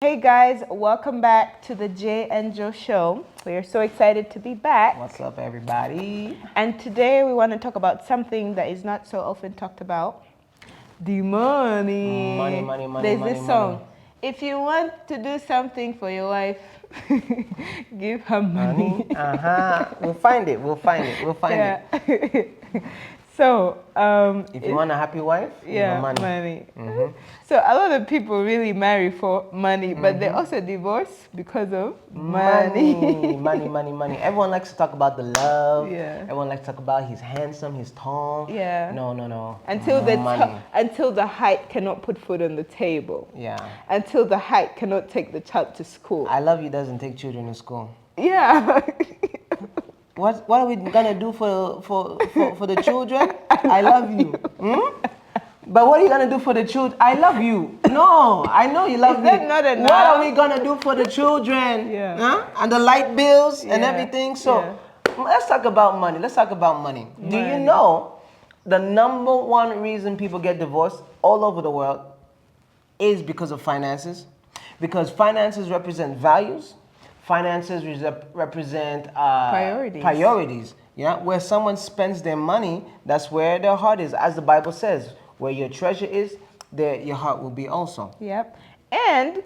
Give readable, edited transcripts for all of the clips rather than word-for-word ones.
Hey guys, welcome back to the Jay and Joe show. We are so excited to be back. What's up, everybody? And today we want to talk about something that is not so often talked about. The money. Money, There's money, this song. money. If you want to do something for your wife, give her money. We'll find it. We'll find it. So, If you want a happy wife, yeah, money. money. So a lot of people really marry for money, but they also divorce because of money. Money. Everyone likes to talk about the love. Yeah. Everyone likes to talk about he's handsome, he's tall. Yeah. No. Until money. until the height cannot put food on the table. Yeah. Until the height cannot take the child to school. I love you doesn't take children to school. Yeah. What are we gonna do for the children? I love you. But what are you gonna do for the children? I love you. No, I know you love me. Is that not enough? What are we gonna do for the children? Yeah. Huh? And the light bills and Yeah. everything. So Yeah. let's talk about money. Do you Money. know the number one reason people get divorced all over the world is because of finances? Because finances represent values. Finances represent priorities. Yeah, where someone spends their money, that's where their heart is. As the Bible says, where your treasure is, there your heart will be also. Yep. And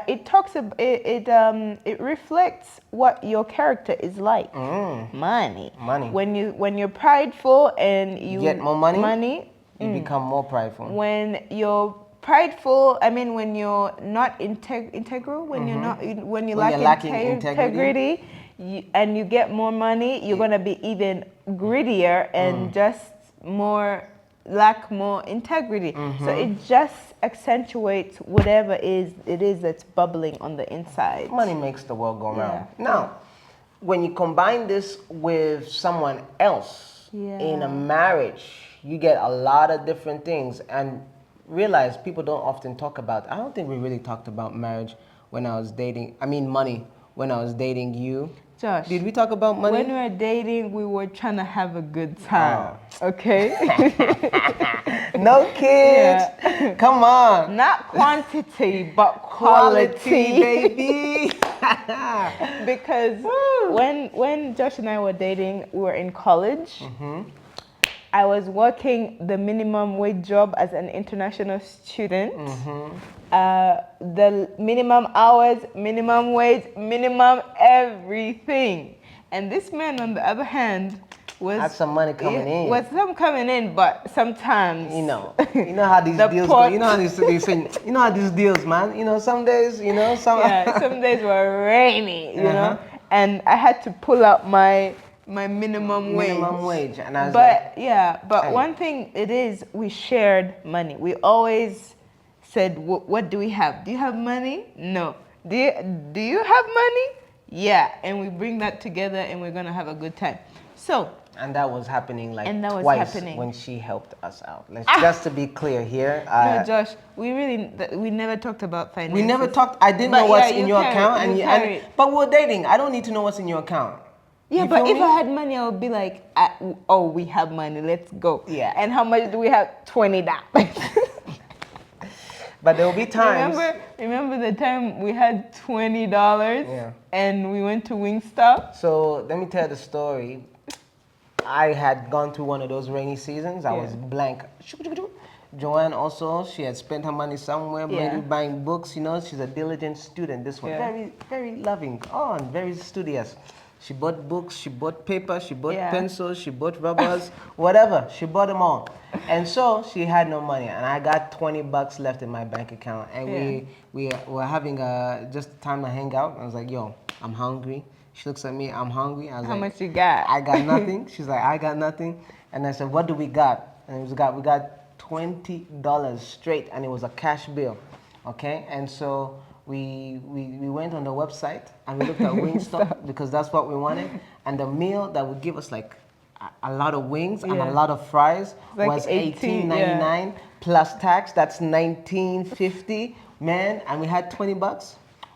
it talks about it reflects what your character is like. Money. When you're prideful and you Get more money, you become more prideful. When you're prideful, when you're not integral, when you're lacking integrity, and you get more money, you're gonna be even grittier and just lack more integrity. So it just accentuates whatever it is that's bubbling on the inside. Money makes the world go round. Yeah. Now, when you combine this with someone else in a marriage, you get a lot of different things. And realize people don't often talk about. I don't think we really talked about marriage when I was dating. Money when I was dating you. Josh, did we talk about money? When we were dating, we were trying to have a good time. Okay? No kids. Yeah. Come on. Not quantity, but quality. Baby. Because when Josh and I were dating, we were in college. I was working the minimum wage job as an international student. The minimum hours, minimum wage, minimum everything. And this man, on the other hand, had some money coming in. Was some coming in, but sometimes you know how these deals go. You know how these deals, man. Some days, some days were rainy, know. And I had to pull out my minimum wage. And I was but one thing it is, we shared money. We always said, what do we have? Do you have money? No. Do you have money? Yeah. And we bring that together and we're going to have a good time. And that was happening twice when she helped us out. Just to be clear here. No, Josh, we never talked about finances. We never talked. I didn't know what's in your account. But we're dating. I don't need to know what's in your account. Yeah, but if I had money, I would be like, we have money, let's go. Yeah. And how much do we have? $20. But there will be times. Remember the time we had $20 and we went to Wingstop? So let me tell the story. I had gone through one of those rainy seasons. I was blank. Joanne also, she had spent her money somewhere, maybe buying books. She's a diligent student. This one, very, very loving. And very studious. She bought books, she bought paper, she bought pencils, she bought rubbers, whatever. She bought them all. And so she had no money. And I got $20 left in my bank account. And we were having just time to hang out. I was like, yo, I'm hungry. She looks at me, I'm hungry. I was How like, much you got? I got nothing. She's like, I got nothing. And I said, what do we got? And we got $20 straight, and it was a cash bill. Okay? And so we went on the website and we looked at Wingstop because that's what we wanted. And the meal that would give us like a lot of wings and a lot of fries was $18.99 plus tax. That's $19.50, man. And we had $20.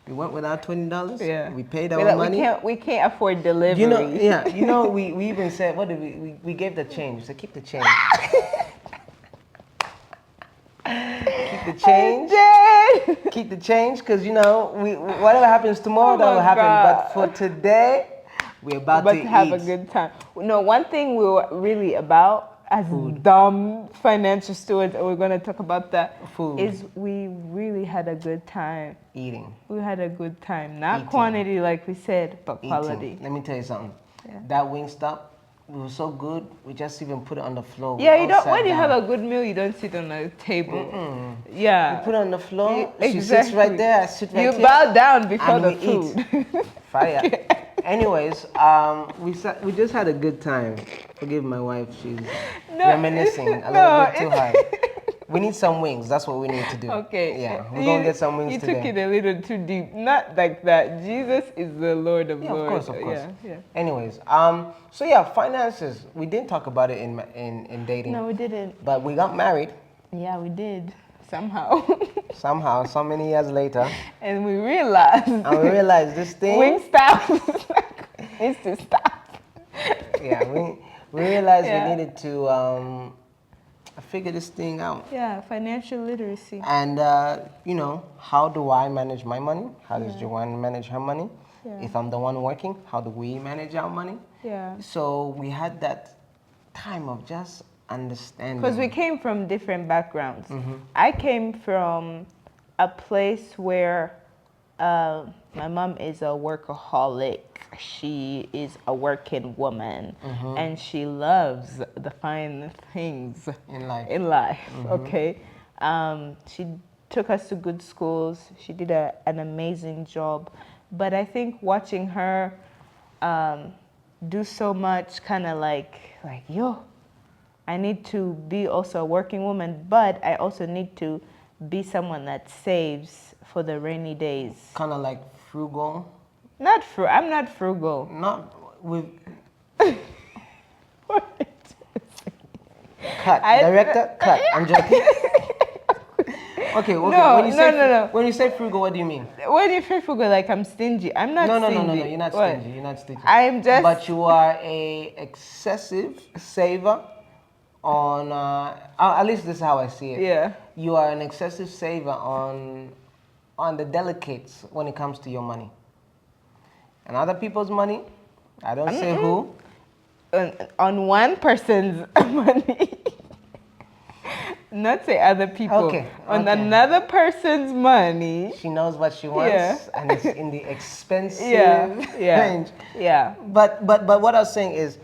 We went without $20. Yeah. We paid our money. We can't afford delivery. We even said, what did we gave the change. We said, keep the change. Keep the change. Keep the change, because you know, whatever happens tomorrow, that will happen. But for today, we're about to have a good time. No, one thing we were really about as dumb financial stewards, and we're going to talk about that, is we really had a good time. Eating. We had a good time. Not quantity, like we said, but quality. Let me tell you something. Yeah. That Wingstop, it was so good, we just even put it on the floor. Yeah, you don't. When you have a good meal, you don't sit on a table. Yeah. You put it on the floor. She sits right there. I sit right here. You bow down before the food. Fire. Anyways, we just had a good time. Forgive my wife, she's reminiscing a little bit too hard. We need some wings. That's what we need to do. Okay. Yeah, we're going to get some wings today. You took it a little too deep. Not like that. Jesus is the Lord of Lords. Of course. Yeah. Anyways, so yeah, finances. We didn't talk about it in dating. No, we didn't. But we got married. Yeah, we did. Somehow, so many years later. And we realized. This thing. Wingstop needs to stop. Yeah, we realized we needed to figure this thing out. Yeah, financial literacy. And, you know, how do I manage my money? How does Joanne manage her money? Yeah. If I'm the one working, how do we manage our money? Yeah. So we had that time of just understanding. Because we came from different backgrounds. I came from a place where my mom is a workaholic. She is a working woman, and she loves the fine things in life. Okay, she took us to good schools. She did an amazing job, but I think watching her do so much, kind of like yo, I need to be also a working woman, but I also need to be someone that saves for the rainy days. Kind of like frugal. I'm not frugal. Not with. Cut. Director, cut. I'm joking. Okay. No. When you say frugal, what do you mean? When you say frugal, like I'm stingy. I'm not stingy. No. You're not stingy. You're not stingy. I'm just. But you are a excessive saver on. At least this is how I see it. Yeah. You are an excessive saver on the delicates when it comes to your money. And other people's money, I don't say who. On one person's money. Not say other people. Okay. On another person's money. She knows what she wants, and it's in the expensive range. Yeah. But what I was saying is,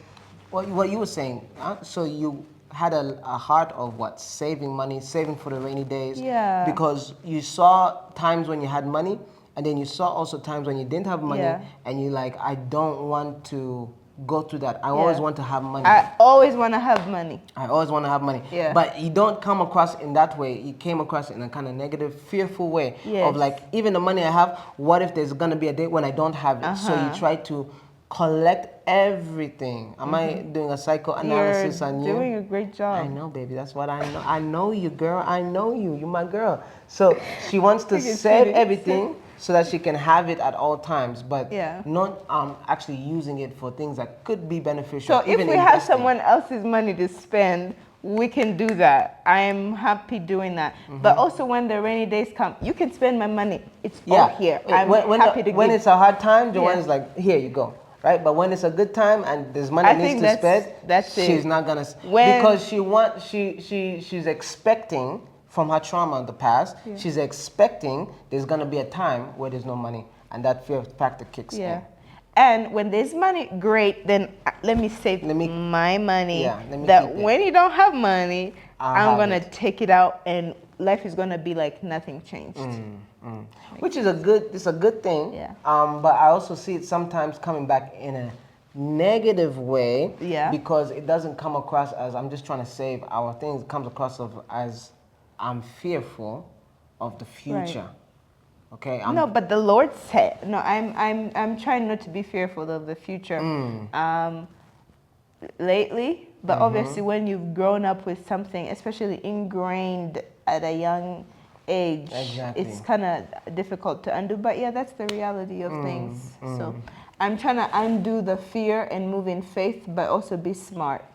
what you were saying. So you had a heart of what? Saving money, saving for the rainy days. Yeah. Because you saw times when you had money, and then you saw also times when you didn't have money, and you're like, I don't want to go through that. I always want to have money. I always want to have money. Yeah. But you don't come across in that way. You came across in a kind of negative, fearful way of like, even the money I have, what if there's going to be a day when I don't have it? So you try to collect everything. Am I doing a psychoanalysis on you? You're doing a great job. I know, baby. That's what I know. I know you, girl. I know you. You're my girl. So she wants to save everything so that she can have it at all times, but not actually using it for things that could be beneficial. So if we have someone else's money to spend, we can do that. I am happy doing that. But also when the rainy days come, you can spend my money. It's all here. I'm happy to give. When it's a hard time, Joanne is like, here you go. Right, but when it's a good time and there's money needs to spend, she's not gonna because she's expecting from her trauma in the past. She's expecting there's gonna be a time where there's no money, and that fear factor kicks in. And when there's money, great. Then let me save my money. Yeah, let me that when you don't have money, I'm gonna take it out, and life is gonna be like nothing changed. Which is a good thing. Yeah. But I also see it sometimes coming back in a negative way. Yeah. Because it doesn't come across as I'm just trying to save our things. It comes across as I'm fearful of the future. Right. Okay. No, but the Lord said no. I'm trying not to be fearful of the future. Lately, but obviously when you've grown up with something, especially ingrained at a young age, it's kind of difficult to undo. But yeah, that's the reality of things. So I'm trying to undo the fear and move in faith, but also be smart.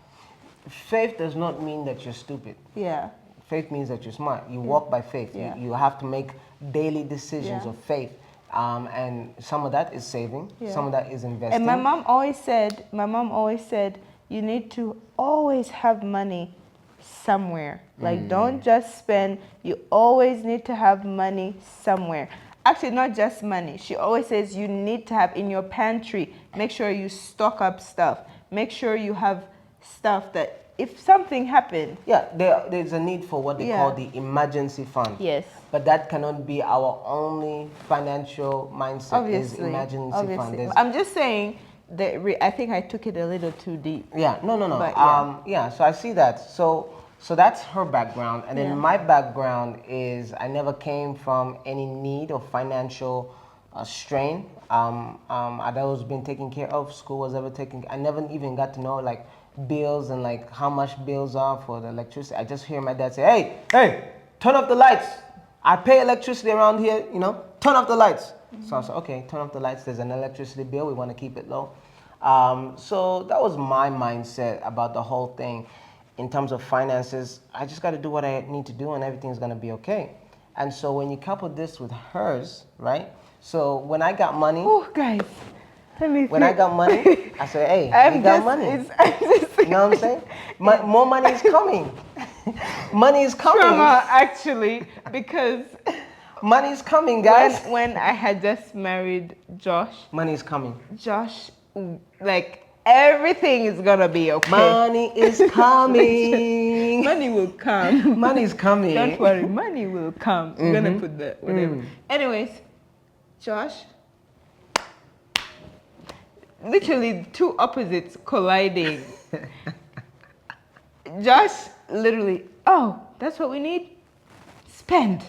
Faith does not mean that you're stupid. Yeah. Faith means that you're smart. You walk by faith. Yeah. You have to make daily decisions of faith. And some of that is saving. Some of that is investing. And my mom always said, you need to always have money somewhere. Like, don't just spend. You always need to have money somewhere. Actually, not just money. She always says you need to have in your pantry. Make sure you stock up stuff. Make sure you have stuff that if something happens. Yeah, there's a need for what they call the emergency fund. Yes. But that cannot be our only financial mindset. Obviously. Is emergency fund. I'm just saying that I think I took it a little too deep. Yeah, no. But, so I see that. So that's her background. And then my background is I never came from any need of financial strain. I'd always been taken care of. School was ever taken. I never even got to know like bills and like how much bills are for the electricity. I just hear my dad say, hey, turn off the lights. I pay electricity around here, turn off the lights. So I said, okay, turn off the lights. There's an electricity bill. We want to keep it low. So that was my mindset about the whole thing. In terms of finances, I just got to do what I need to do and everything's going to be okay. And so when you couple this with hers, right? So when I got money. Oh, guys. When I got money, I said, hey, we got money. You know what I'm saying? More money is coming. Money is coming. Trauma, actually, because money is coming, guys. When I had just married Josh. Money is coming. Josh, like, everything is gonna be okay. Money is coming. Money will come. Money is coming. Don't worry, money will come. I'm gonna put that, whatever. Anyways, Josh, literally two opposites colliding. Josh literally, oh, that's what we need? Spend.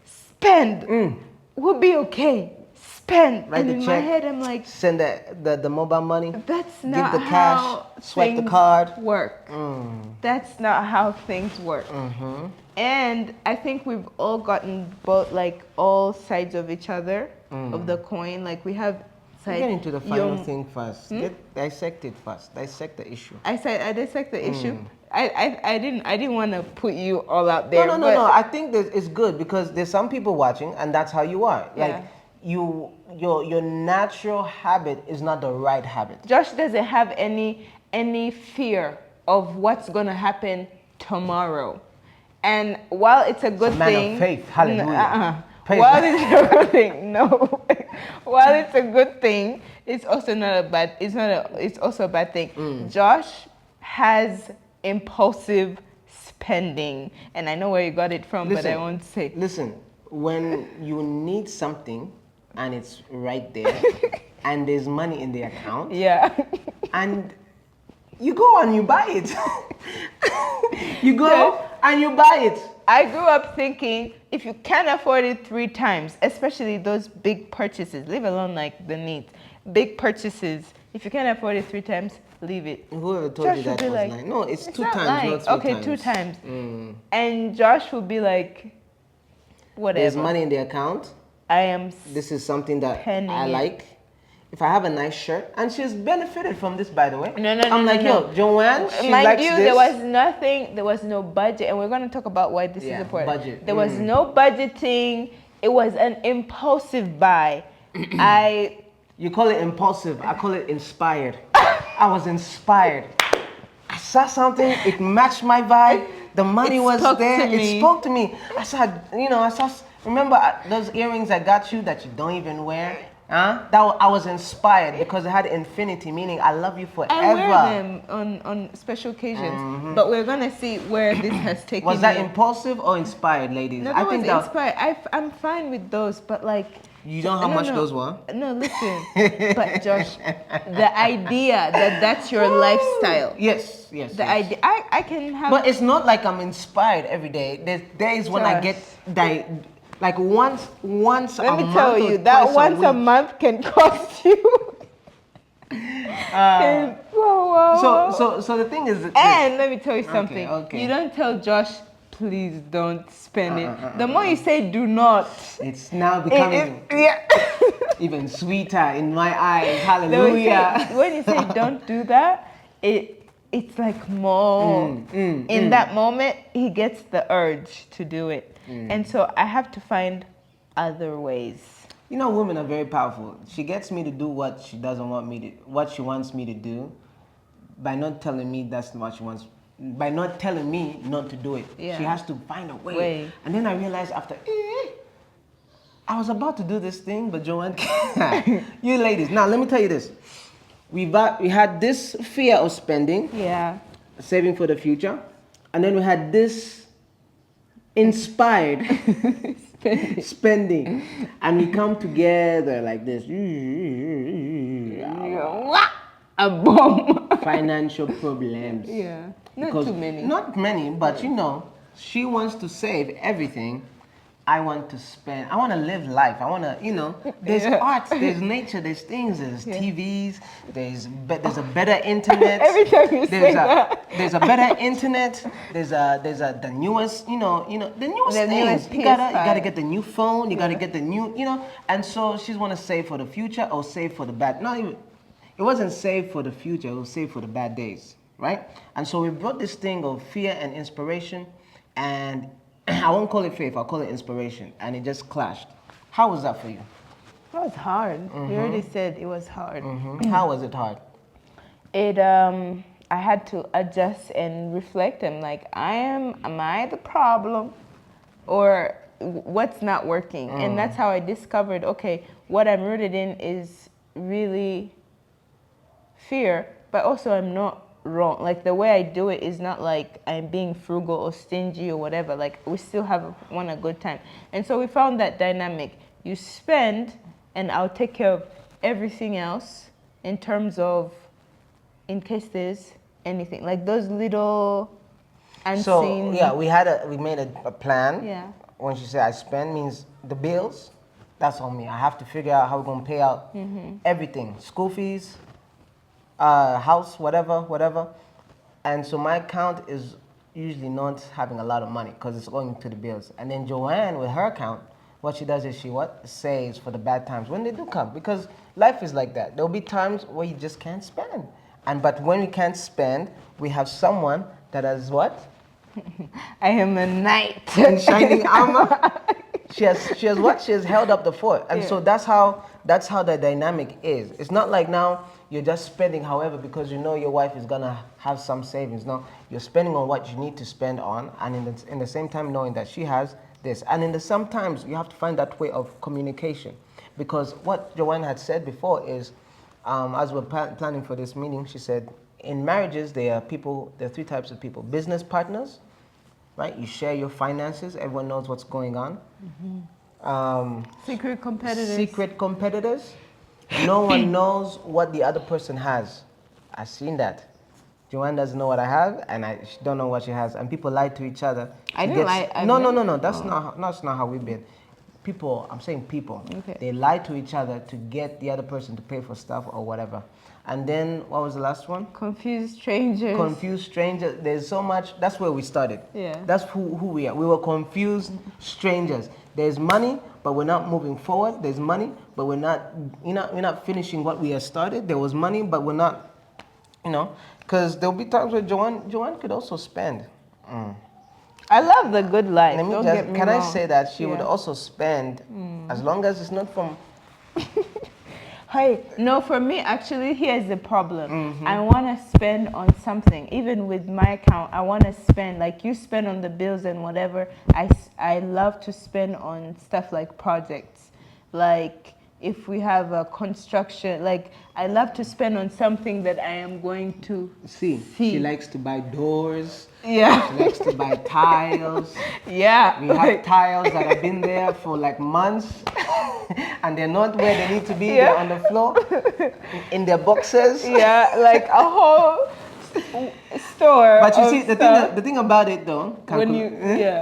Spend. We'll be okay. Spend. Write and the in check, my head, I'm like, send the mobile money. That's not give the cash, how swipe the things card. work. That's not how things work. And I think we've all gotten both, like, all sides of each other, of the coin. Like, we have side. Get into the final thing first. Dissect it first. Dissect the issue. I dissect the issue. I didn't want to put you all out there. No. I think that it's good because there's some people watching, and that's how you are. Like your natural habit is not the right habit. Josh doesn't have any fear of what's gonna happen tomorrow, and while it's a good thing, man of faith, hallelujah. While it's a good thing, while it's a good thing, it's also not a bad. It's also a bad thing. Josh has impulsive spending, and I know where you got it from, but I won't say. Listen, when you need something and it's right there, and there's money in the account, and you go and you buy it. You go and you buy it. I grew up thinking if you can't afford it 3 times, especially those big purchases, leave alone like the needs, big purchases, if you can't afford it 3 times, leave it. Whoever told Josh you that was like, lying. No, it's 2 not times, lying. not 3 times. Okay, 2 times. And Josh will be like, whatever. There's money in the account. This is something that I like. If I have a nice shirt, and she's benefited from this, by the way. I'm like, yo, Joanne, she likes this. There was no budget, and we're going to talk about why this is important. Budget. There was no budgeting. It was an impulsive buy. You call it impulsive. I call it inspired. I was inspired. I saw something. It matched my vibe. The money was there. It spoke to me. I saw. Remember those earrings I got you that you don't even wear? I was inspired because it had infinity, meaning I love you forever. I wear them on special occasions, but we're gonna see where this has taken. Was that impulsive or inspired, ladies? No, I think was inspired. I'm fine with those, but like. You know how much those were? No, listen. But Josh, the idea that that's your lifestyle. Yes. The idea, I can have. But it's not like I'm inspired every day. There's days when I get like once a month. Let me tell you, that once a month can cost you. So the thing is. And let me tell you something. Okay. You don't tell Josh, please don't spend it. The more you say do not. It's now becoming even sweeter in my eyes. Hallelujah. When you say don't do that, it's like more in that moment he gets the urge to do it. And so I have to find other ways. You know, women are very powerful. She gets me to do what she doesn't want me to, what she wants me to do, by not telling me that's what she wants, by not telling me not to do it. Yeah. She has to find a way. And then I realized after, I was about to do this thing, but Joanne, you ladies. Now let me tell you this: we had this fear of spending, saving for the future, and then we had this inspired spending, and we come together like this. A bomb. Financial problems. Yeah. Not Because too many. Not many, but you know, she wants to save everything. I want to spend. I want to live life. I want to, you know, there's art, there's nature, there's things, there's TVs, there's a better internet. Every time you say that. There's a better internet. There's the newest, you know, the newest things. Newest You gotta get the new phone. You gotta get the new, you know. And so she's want to save for the future or save for the bad. Not even. It wasn't save for the future. It was save for the bad days, right? And so we brought this thing of fear and inspiration, and I won't call it faith, I'll call it inspiration. And it just clashed. How was that for you? It was hard. You already said it was hard. How was it hard? I had to adjust and reflect. I'm like, am I the problem? Or what's not working? And that's how I discovered, okay, what I'm rooted in is really fear, but also I'm not wrong. Like the way I do it is not like I'm being frugal or stingy or whatever. Like we still want a good time. And so we found that dynamic. You spend and I'll take care of everything else in terms of in case there's anything. Like those little unseen. So yeah, we made a plan. Yeah. When she said I spend means the bills, that's on me. I have to figure out how we're gonna pay out everything. School fees, house, whatever. And so my account is usually not having a lot of money because it's going to the bills. And then Joanne, with her account, what she does is she saves for the bad times when they do come, because life is like that. There'll be times where you just can't spend. But when we can't spend, we have someone that has what? I am a knight in shining armor. She has what? She has held up the fort. And so that's how the dynamic is. It's not like now you're just spending however because you know your wife is gonna have some savings. No, you're spending on what you need to spend on, and in the same time knowing that she has this. And sometimes you have to find that way of communication, because what Joanne had said before is, as we're planning for this meeting, she said in marriages there are three types of people: business partners, right? You share your finances. Everyone knows what's going on. Secret competitors. Secret competitors. No one knows what the other person has. I've seen that. Joanne doesn't know what I have, and she don't know what she has. And people lie to each other. No. That's not how we've been. People, I'm saying people. Okay. They lie to each other to get the other person to pay for stuff or whatever. And then, what was the last one? Confused strangers. Confused strangers. There's so much. That's where we started. Yeah. That's who we are. We were confused strangers. There's money, but we're not moving forward. There's money, but we're not finishing what we have started. There was money, but we're not, because there'll be times where Joanne could also spend. I love the good life. Can I say that she would also spend as long as it's not from. Hey, no, for me, actually, here's the problem. I want to spend on something. Even with my account, I want to spend, like you spend on the bills and whatever. I love to spend on stuff like projects. Like if we have a construction, like I love to spend on something that I am going to see. She likes to buy doors. Yeah. She likes to buy tiles. Yeah. We have tiles that have been there for like months and they're not where they need to be. They're on the floor in their boxes. Yeah, like a whole store. But you see, the thing about it though,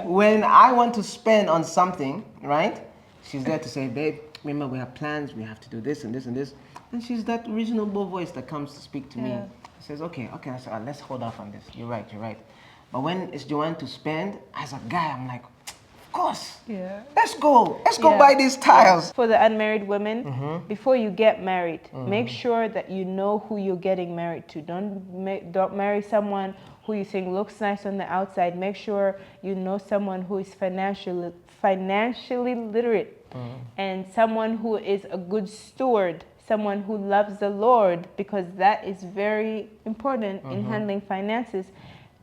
when I want to spend on something, right? She's there to say, babe, remember we have plans, we have to do this and this and this. And she's that reasonable voice that comes to speak to me. Says, okay, so let's hold off on this. You're right. But when it's Joanne to spend, as a guy, I'm like, of course. Yeah. Let's go. Let's go buy these tiles. For the unmarried women, before you get married, make sure that you know who you're getting married to. Don't marry someone who you think looks nice on the outside. Make sure you know someone who is financially literate and someone who is a good steward, someone who loves the Lord, because that is very important in handling finances.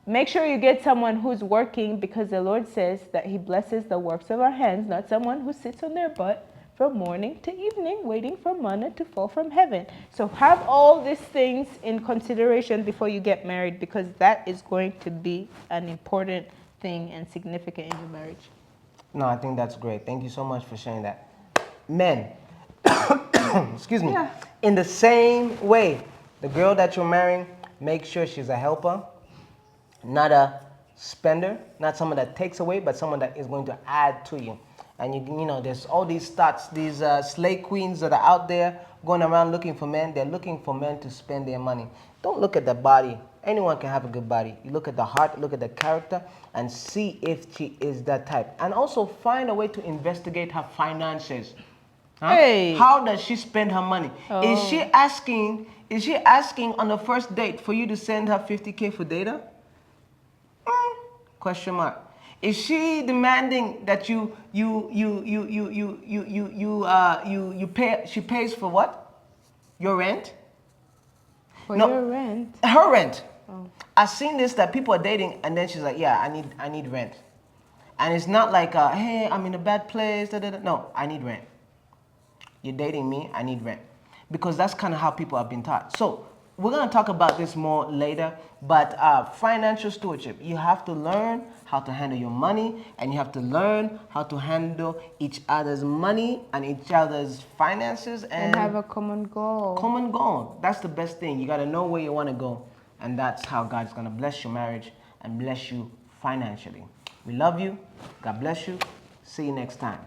Make sure you get someone who's working, because the Lord says that he blesses the works of our hands, not someone who sits on their butt from morning to evening waiting for manna to fall from heaven. So have all these things in consideration before you get married, because that is going to be an important thing and significant in your marriage. No, I think that's great. Thank you so much for sharing that. Men, excuse me. Yeah. In the same way, the girl that you're marrying, make sure she's a helper, not a spender, not someone that takes away, but someone that is going to add to you. And you know, there's all these stats, these slave queens that are out there going around looking for men. They're looking for men to spend their money. Don't look at the body. Anyone can have a good body. You look at the heart, look at the character, and see if she is that type. And also find a way to investigate her finances. Huh? Hey. How does she spend her money? Is she asking on the first date for you to send her 50K for data? Question mark. Is she demanding that she pays for what? Your rent? For your rent? Her rent. I've seen this, that people are dating and then she's like, yeah, I need rent. And it's not like, hey, I'm in a bad place. Da, da, da. No, I need rent. You're dating me, I need rent. Because that's kind of how people have been taught. So we're going to talk about this more later, but financial stewardship, you have to learn how to handle your money, and you have to learn how to handle each other's money and each other's finances. And have a common goal. Common goal. That's the best thing. You got to know where you want to go. And that's how God's going to bless your marriage and bless you financially. We love you. God bless you. See you next time.